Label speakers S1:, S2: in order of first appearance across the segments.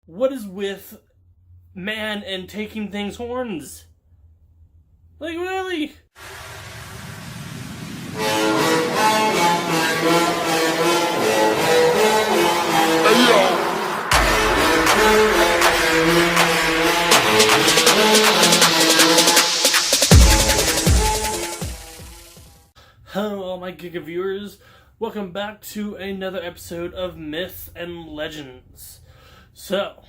S1: What is with man and taking things horns? Like, really? Hello all my Giga viewers, welcome back to another episode of Myths and Legends. So,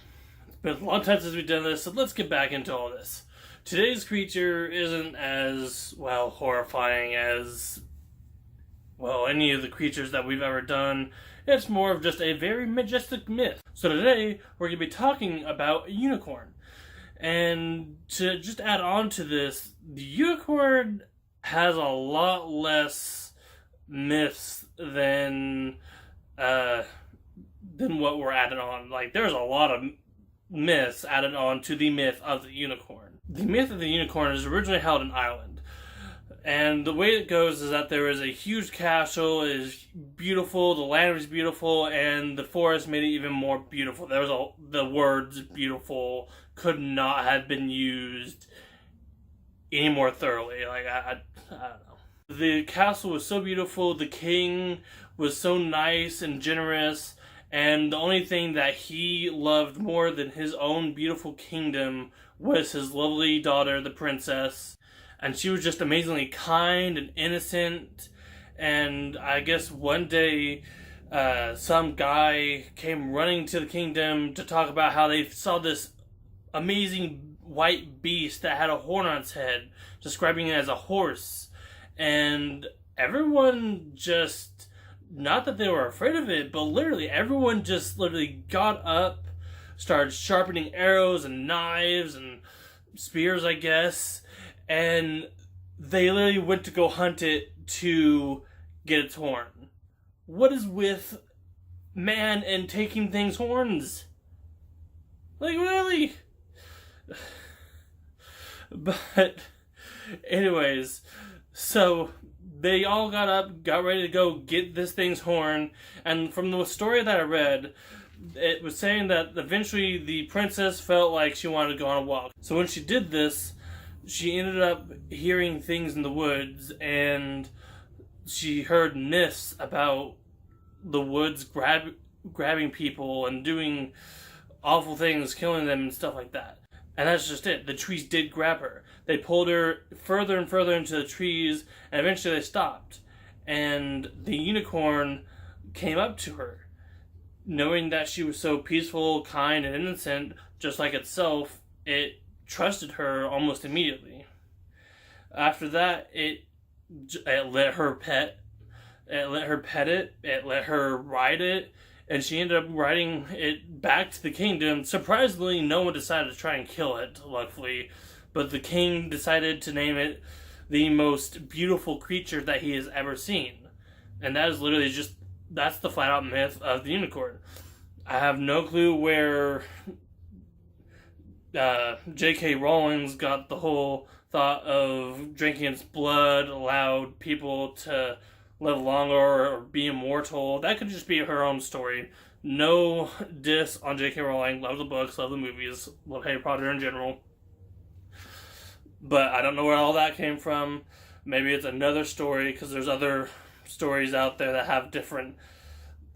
S1: it's been a long time since we've done this, so let's get back into all this. Today's creature isn't as, horrifying as, any of the creatures that we've ever done. It's more of just a very majestic myth. So today, we're going to be talking about a unicorn. And to just add on to this, the unicorn has a lot less myths than what we're adding on. Like, there's a lot of myths added on to the myth of the unicorn. The myth of the unicorn is originally held in Ireland. And the way it goes is that there is a huge castle, it is beautiful, the land was beautiful, and the forest made it even more beautiful. The words beautiful could not have been used any more thoroughly. I don't know. The castle was so beautiful, the king was so nice and generous, and the only thing that he loved more than his own beautiful kingdom was his lovely daughter, the princess. And she was just amazingly kind and innocent. And I guess one day, some guy came running to the kingdom to talk about how they saw this amazing white beast that had a horn on its head, describing it as a horse. And everyone just, not that they were afraid of it, but literally everyone just got up, started sharpening arrows and knives and spears, I guess, and they literally went to go hunt it to get its horn. What is with man and taking things horns? Like, really? But anyways, so they all got up, got ready to go get this thing's horn, and from the story that I read, it was saying that eventually the princess felt like she wanted to go on a walk. So when she did this, she ended up hearing things in the woods, and she heard myths about the woods grabbing people and doing awful things, killing them and stuff like that. And that's just it. The trees did grab her. They pulled her further and further into the trees, and eventually they stopped. And the unicorn came up to her, knowing that she was so peaceful, kind, and innocent, just like itself. It trusted her almost immediately. After that, it let her pet it, it let her ride it, and she ended up riding it back to the kingdom. Surprisingly, no one decided to try and kill it, luckily, but the king decided to name it the most beautiful creature that he has ever seen. And that is literally that's the flat out myth of the unicorn. I have no clue where J.K. Rowling got the whole thought of drinking its blood allowed people to live longer or be immortal. That could just be her own story. No diss on J.K. Rowling. Love the books, love the movies, love Harry Potter in general. But I don't know where all that came from. Maybe it's another story, because there's other stories out there that have different,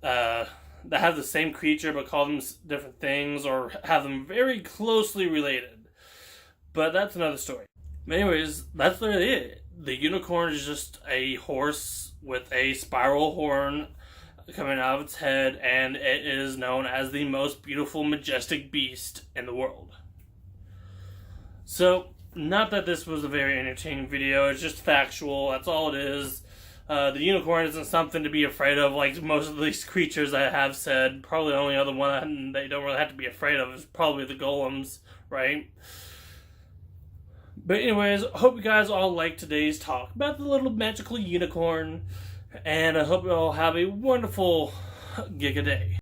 S1: that have the same creature but call them different things, or have them very closely related. But that's another story. But anyways, that's literally it. The unicorn is just a horse with a spiral horn coming out of its head, and it is known as the most beautiful, majestic beast in the world. So, not that this was a very entertaining video, it's just factual, that's all it is. The unicorn isn't something to be afraid of like most of these creatures I have said. Probably the only other one they don't really have to be afraid of is probably the golems, right? But anyways, I hope you guys all liked today's talk about the little magical unicorn, and I hope you all have a wonderful Giga day.